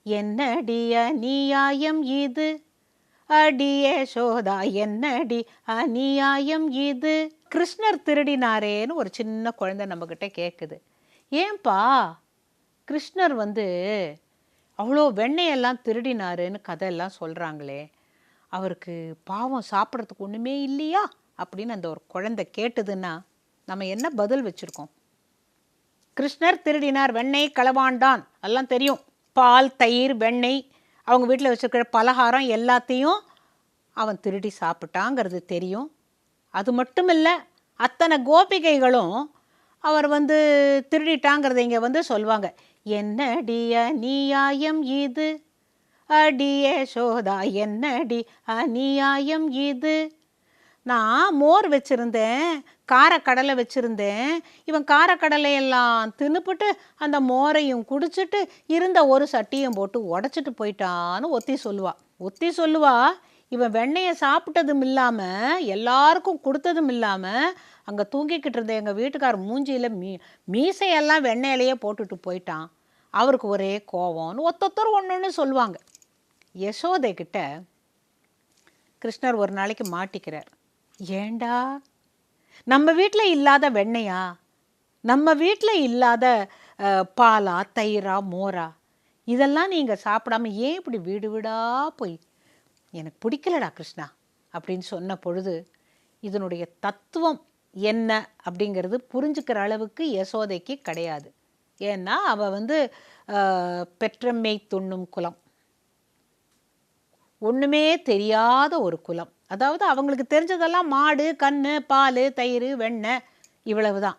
என்னடிய அநியாயம் இது, அடியே யசோதா என்னடி அநியாயம் இது. கிருஷ்ணர் திருடினாரேன்னு ஒரு சின்ன குழந்தை நம்மக்கிட்ட கேட்குது. ஏன்பா கிருஷ்ணர் அவ்வளோ வெண்ணெயெல்லாம் திருடினாருன்னு கதையெல்லாம் சொல்கிறாங்களே, அவருக்கு பாவம் சாப்பிட்றதுக்கு ஒன்றுமே இல்லையா அப்படின்னு அந்த ஒரு குழந்தை கேட்டுதுன்னா நம்ம என்ன பதில் வச்சுருக்கோம்? கிருஷ்ணர் திருடினார், வெண்ணெய் களவாண்டான், எல்லாம் தெரியும். பால், தயிர், வெண்ணெய், அவங்க வீட்டில் வச்சுருக்கிற பலகாரம் எல்லாத்தையும் அவன் திருடி சாப்பிட்டாங்கிறது தெரியும். அது மட்டும் இல்லை, அத்தனை கோபிகைகளும் அவர் திருடிட்டாங்கிறத இங்கே சொல்லுவாங்க. என்னடி அநியாயம் இது, அடியே யசோதா என்னடி அநியாயம் இது. நான் மோர் வச்சுருந்தேன், காரக்கடலை வச்சுருந்தேன், இவன் காரக்கடலையெல்லாம் தின்னுபிட்டு அந்த மோரையும் குடிச்சிட்டு இருந்த ஒரு சட்டியும் போட்டு உடச்சிட்டு போயிட்டான்னு ஒத்தி சொல்லுவா. இவன் வெண்ணெயை சாப்பிட்டதும் இல்லாமல் எல்லாருக்கும் கொடுத்ததும் இல்லாமல் அங்கே தூங்கிக்கிட்டு இருந்த எங்கள் வீட்டுக்கார் மூஞ்சியில் மீசையெல்லாம் வெண்ணெயிலையே போட்டுட்டு போயிட்டான், அவருக்கு ஒரே கோவம்னு ஒத்தொத்தர் ஒன்று சொல்லுவாங்க. யசோதை கிட்ட கிருஷ்ணர் ஒரு நாளைக்கு மாட்டிக்கிறார். ஏண்டா, நம்ம வீட்டில் இல்லாத வெண்ணையா, நம்ம வீட்டில் இல்லாத பாலா, தயிரா, மோரா, இதெல்லாம் நீங்கள் சாப்பிடாம ஏன் இப்படி வீடு வீடாக போய், எனக்கு பிடிக்கலடா கிருஷ்ணா அப்படின்னு சொன்ன பொழுது இதனுடைய தத்துவம் என்ன அப்படிங்கிறது புரிஞ்சுக்கிற அளவுக்கு யசோதைக்கு கிடையாது. ஏன்னா அவள் பெற்றம்மை துண்ணும் குலம், ஒன்றுமே தெரியாத ஒரு குலம். அதாவது அவங்களுக்கு தெரிஞ்சதெல்லாம் மாடு, கன்று, பால், தயிர், வெண்ணெய், இவ்வளவு தான்.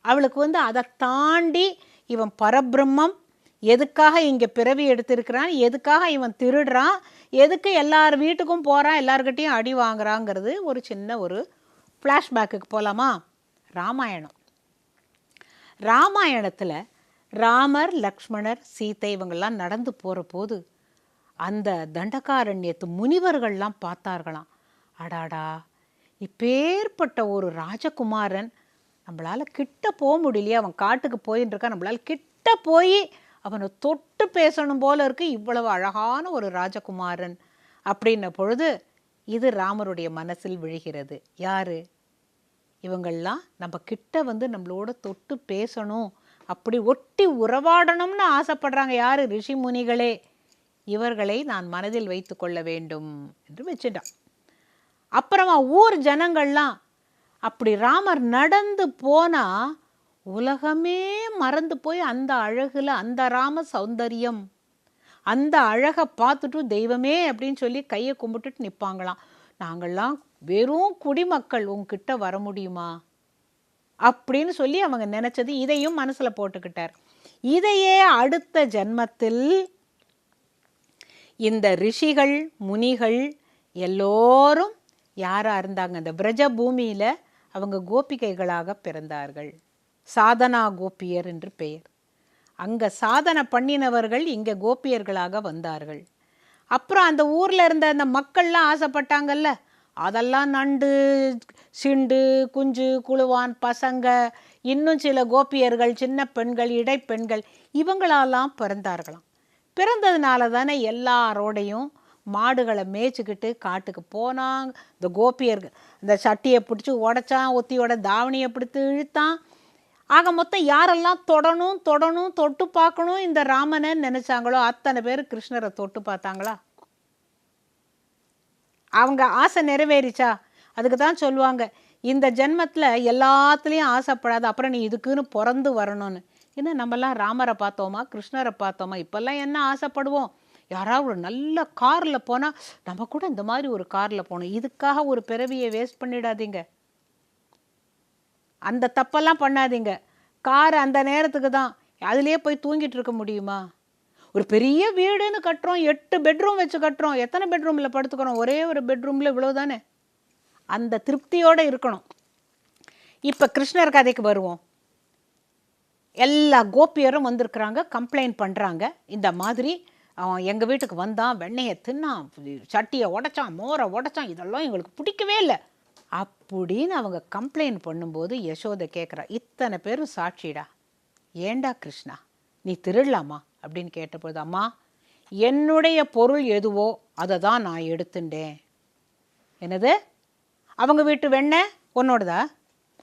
அவளுக்கு அதை தாண்டி இவன் பரபிரம்மம், எதுக்காக இங்கே பிறவி எடுத்திருக்கிறான், எதுக்காக இவன் திருடுறான், எதுக்கு எல்லார் வீட்டுக்கும் போகிறான், எல்லார்கிட்டையும் அடி வாங்குறாங்கிறது ஒரு சின்ன ஒரு ஃப்ளாஷ்பேக்குக்கு போகலாமா? ராமாயணத்தில் ராமர், லக்ஷ்மணர், சீதை இவங்கெல்லாம் நடந்து போகிற போது அந்த தண்டகாரண்யத்து முனிவர்கள்லாம் பார்த்தார்களாம். அடாடா, இப்பேற்பட்ட ஒரு ராஜகுமாரன் நம்மளால் கிட்ட போக முடியலையே, அவன் காட்டுக்கு போயின்னு இருக்கான், நம்மளால் கிட்ட போய் அவனை தொட்டு பேசணும் போல இருக்கு, இவ்வளவு அழகான ஒரு ராஜகுமாரன் அப்படின்ன பொழுது இது ராமருடைய மனசில் விழுகிறது. யாரு இவங்கள்லாம் நம்ம கிட்ட நம்மளோட தொட்டு பேசணும், அப்படி ஒட்டி உறவாடணும்னு ஆசைப்படுறாங்க. யாரு? ரிஷி முனிகளே. இவர்களை நான் மனதில் வைத்து கொள்ள வேண்டும் என்று வச்சுட்டான். அப்புறமா ஊர் ஜனங்கள்லாம் அப்படி ராமர் நடந்து போனா உலகமே மறந்து போய் அந்த அழகுல, அந்த ராம சௌந்தரியம், அந்த அழகை பார்த்துட்டு தெய்வமே அப்படின்னு சொல்லி கையை கும்பிட்டுட்டு நிற்பாங்களாம். நாங்கள்லாம் வெறும் குடிமக்கள், உங்ககிட்ட வர முடியுமா அப்படின்னு சொல்லி அவங்க நினைச்சது. இதையும் மனசுல போட்டுக்கிட்டார். இதையே அடுத்த ஜென்மத்தில் இந்த ரிஷிகள், முனிகள் எல்லோரும் யாராக இருந்தாங்க, இந்த பிரஜ பூமியில் அவங்க கோபிகைகளாக பிறந்தார்கள். சாதனா கோபியர் என்று பெயர். அங்கே சாதனை பண்ணினவர்கள் இங்கே கோபியர்களாக வந்தார்கள். அப்புறம் அந்த ஊரில் இருந்த அந்த மக்கள்லாம் ஆசைப்பட்டாங்கல்ல, அதெல்லாம் நண்டு, சிண்டு, குஞ்சு, குழுவான் பசங்க, இன்னும் சில கோபியர்கள், சின்ன பெண்கள், இடைப்பெண்கள், இவங்களெல்லாம் பிறந்தார்களாம். பிறந்ததுனால தானே எல்லாரோடையும் மாடுகளை மேய்ச்சிக்கிட்டு காட்டுக்கு போனாங்க. இந்த கோபியர்கள் இந்த சட்டியை பிடிச்சி உடைச்சான், ஒத்தியோட தாவணியை பிடித்து இழுத்தான். ஆக மொத்தம் யாரெல்லாம் தொடணும் தொட்டு பார்க்கணும் இந்த ராமனை நினைச்சாங்களோ அத்தனை பேர் கிருஷ்ணரை தொட்டு பார்த்தாங்களா? அவங்க ஆசை நிறைவேறிச்சா? அதுக்கு தான் சொல்லுவாங்க, இந்த ஜென்மத்தில் எல்லாத்துலேயும் ஆசைப்படாது, அப்புறம் நீ இதுக்குன்னு பிறந்து வரணும்னு. இன்னும் நம்மலாம் ராமரை பார்த்தோமா, கிருஷ்ணரை பார்த்தோமா? இப்போல்லாம் என்ன ஆசைப்படுவோம்? யாராவது ஒரு நல்ல காரில் போனால் நம்ம கூட இந்த மாதிரி ஒரு காரில் போகணும். இதுக்காக ஒரு பிறவியை வேஸ்ட் பண்ணிடாதீங்க, அந்த தப்பெல்லாம் பண்ணாதீங்க. கார் அந்த நேரத்துக்கு தான், அதுலேயே போய் தூங்கிட்டு இருக்க முடியுமா? ஒரு பெரிய வீடுன்னு கட்டுறோம், 8 பெட்ரூம் வச்சு கட்டுறோம், எத்தனை பெட்ரூமில் படுத்துக்கிறோம்? ஒரே ஒரு பெட்ரூமில் இவ்வளோ தானே. அந்த திருப்தியோடு இருக்கணும். இப்போ கிருஷ்ணர் கதைக்கு வருவோம். எல்லா கோபியரும் வந்திருக்கிறாங்க, கம்ப்ளைண்ட் பண்ணுறாங்க. இந்த மாதிரி அவன் எங்கள் வீட்டுக்கு வந்தான், வெண்ணெயை தின்னான், சட்டியை உடைச்சான், மோரை உடைச்சான், இதெல்லாம் எங்களுக்கு பிடிக்கவே இல்லை அப்படின்னு அவங்க கம்ப்ளைண்ட் பண்ணும்போது யசோதை கேட்குறா, இத்தனை பேரும் சாட்சிடா, ஏண்டா கிருஷ்ணா நீ திருடலாமா அப்படின்னு கேட்டபோது, அம்மா என்னுடைய பொருள் எதுவோ அதை தான் நான் எடுத்துட்டேன். என்னது? அவங்க வீட்டு வெண்ணெய் உன்னோடதா?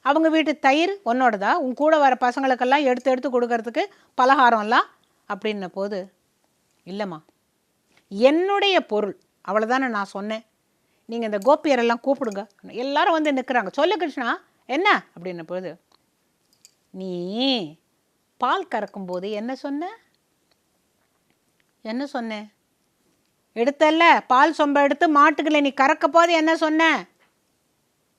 அவங்க வீட்டு தயிர் உன்னோடதா? உன் கூட வர பசங்களுக்கெல்லாம் எடுத்து எடுத்து கொடுக்கறதுக்கு பலகாரம்லாம் அப்படின்ன போது, இல்லைம்மா, என்னுடைய பொருள் அவ்வளோதானே நான் சொன்னேன். நீங்கள் இந்த கோபியரெல்லாம் கூப்பிடுங்க. எல்லாரும் வந்து நிற்கிறாங்க. சொல்லு கிருஷ்ணா, என்ன அப்படின்ன போது, நீ பால் கறக்கும்போது என்ன சொன்ன? என்ன சொன்னேன்? எடுத்தல்ல பால் சொம்ப எடுத்து மாட்டுக்குள்ள நீ கறக்க போது என்ன சொன்ன?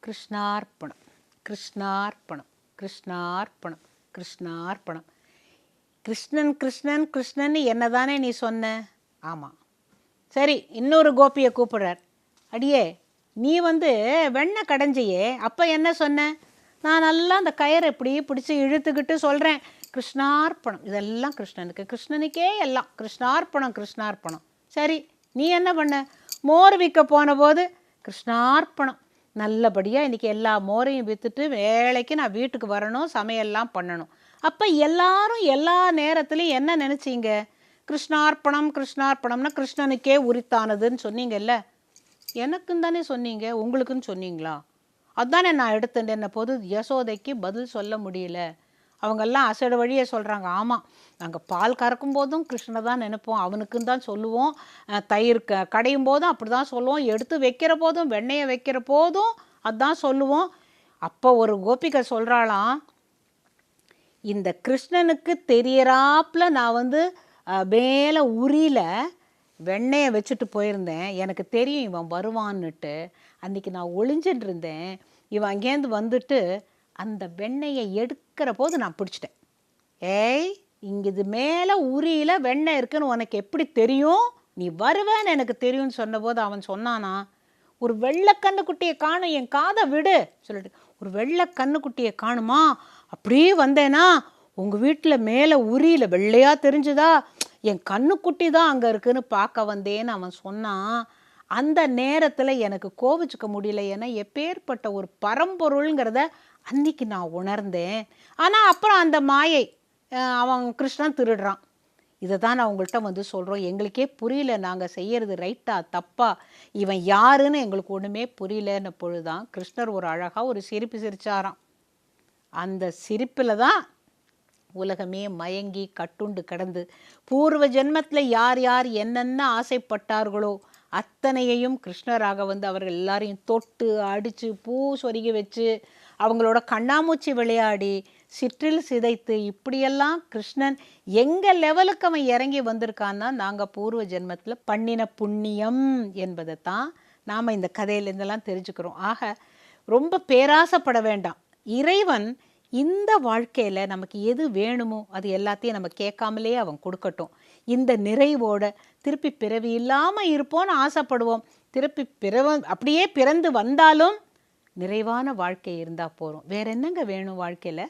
கிருஷ்ணார்ப்பணம், கிருஷ்ணார்ப்பணம், கிருஷ்ணார்ப்பணம், கிருஷ்ணார்ப்பணம். கிருஷ்ணன் கிருஷ்ணன் கிருஷ்ணன் என்ன தானே நீ சொன்ன? ஆமாம். சரி, இன்னொரு கோபியை கூப்பிடுறார். அடியே, நீ வந்து வெண்ணெய் கடைஞ்சியே, அப்போ என்ன சொன்ன? நான் நல்லா அந்த கயிறை இப்படி பிடிச்சி இழுத்துக்கிட்டு சொல்கிறேன், கிருஷ்ணார்ப்பணம், இதெல்லாம் கிருஷ்ணனுக்கு, கிருஷ்ணனுக்கே எல்லாம் கிருஷ்ணார்ப்பணம், கிருஷ்ணார்ப்பணம். சரி, நீ என்ன பண்ண? மோர் விற்க போன போது கிருஷ்ணார்ப்பணம், நல்லபடியாக இன்றைக்கி எல்லா மோரையும் விற்றுட்டு வேலைக்கு நான் வீட்டுக்கு வரணும், சமையல்லாம் பண்ணணும். அப்போ எல்லாரும் எல்லா நேரத்துலையும் என்ன நினச்சிங்க? கிருஷ்ணார்ப்பணம், கிருஷ்ணார்ப்பணம்னா கிருஷ்ணனுக்கே உரித்தானதுன்னு சொன்னீங்கல்ல. எனக்குன்னு தானே சொன்னீங்க, உங்களுக்குன்னு சொன்னீங்களா? அதுதானே நான் எடுத்துட்டேன்ன போது யசோதைக்கு பதில் சொல்ல முடியல. அவங்கெல்லாம் அசடு வழியே சொல்கிறாங்க, ஆமாம், நாங்கள் பால் கறக்கும் போதும் கிருஷ்ணனை தான் நினைப்போம், அவனுக்குன்னு தான் சொல்லுவோம், தயிர் கடையும் போதும் அப்படி தான் சொல்லுவோம், எடுத்து வைக்கிற போதும் வெண்ணெயை வைக்கிற போதும் அதுதான் சொல்லுவோம். அப்போ ஒரு கோபிகை சொல்கிறாளாம், இந்த கிருஷ்ணனுக்கு தெரியறாப்புல நான் வந்து மேலே உரியில் வெண்ணெயை வச்சுட்டு போயிருந்தேன். எனக்கு தெரியும் இவன் வருவான்னுட்டு. அன்றைக்கி நான் ஒளிஞ்சிட்டு இருந்தேன். இவன் அங்கேருந்து வந்துட்டு அந்த வெண்ணெயை எடுக்கிற போது நான் பிடிச்சிட்டேன். ஏய், இங்கே இது மேலே உரியில் வெண்ணெய் இருக்குன்னு உனக்கு எப்படி தெரியும்? நீ வருவேன்னு எனக்கு தெரியும்னு சொன்னபோது அவன் சொன்னானா, ஒரு வெள்ளை கண்ணுக்குட்டியை காணும், என் காதை விடு சொல்லிட்டு. ஒரு வெள்ளை கண்ணுக்குட்டியை காணுமா? அப்படியே வந்தேனா உங்கள் வீட்டில் மேலே உரியில் வெள்ளையாக தெரிஞ்சுதா, என் கண்ணுக்குட்டி தான் அங்கே இருக்குன்னு பார்க்க வந்தேன்னு அவன் சொன்னான். அந்த நேரத்தில் எனக்கு கோவிச்சுக்க முடியல. ஏன்னா எப்பேற்பட்ட ஒரு பரம்பொருளுங்கிறத அன்னைக்கு நான் உணர்ந்தேன். ஆனால் அப்புறம் அந்த மாயை அவன் கிருஷ்ணன் திருடுறான். இதை தான் நான் உங்கள்கிட்ட வந்து சொல்கிறோம். எங்களுக்கே புரியல, நாங்கள் செய்கிறது ரைட்டா தப்பா, இவன் யாருன்னு எங்களுக்கு ஒன்றுமே புரியலன்னு பொழுதுதான் கிருஷ்ணர் ஒரு அழகாக ஒரு சிரிப்பு சிரிச்சாராம். அந்த சிரிப்பில் தான் உலகமே மயங்கி கட்டுண்டு கிடந்து, பூர்வ ஜென்மத்தில் யார் யார் என்னென்ன ஆசைப்பட்டார்களோ அத்தனையையும் கிருஷ்ணராக வந்து அவர்கள் எல்லாரையும் தொட்டு அடித்து பூ சொருகி வச்சு அவங்களோட கண்ணாமூச்சி விளையாடி சிற்றில் சிதைத்து இப்படியெல்லாம் கிருஷ்ணன் எங்கள் லெவலுக்கு அவன் இறங்கி வந்திருக்கான்னா நாங்கள் பூர்வ ஜென்மத்தில் பண்ணின புண்ணியம் என்பதை தான் நாம் இந்த கதையிலேருந்தெல்லாம் தெரிஞ்சுக்கிறோம். ஆக ரொம்ப பேராசைப்பட வேண்டாம். இறைவன் இந்த வாழ்க்கையில் நமக்கு எது வேணுமோ அது எல்லாத்தையும் நம்ம கேட்காமலே அவன் கொடுக்கட்டும். இந்த நிறைவோட திருப்பி பிறவி இல்லாமல் இருப்போன்னு ஆசைப்படுவோம். திருப்பி அப்படியே பிறந்து வந்தாலும் நிறைவான வாழ்க்கை இருந்தால் போகிறோம். வேற என்னங்க வேணும் வாழ்க்கையில்?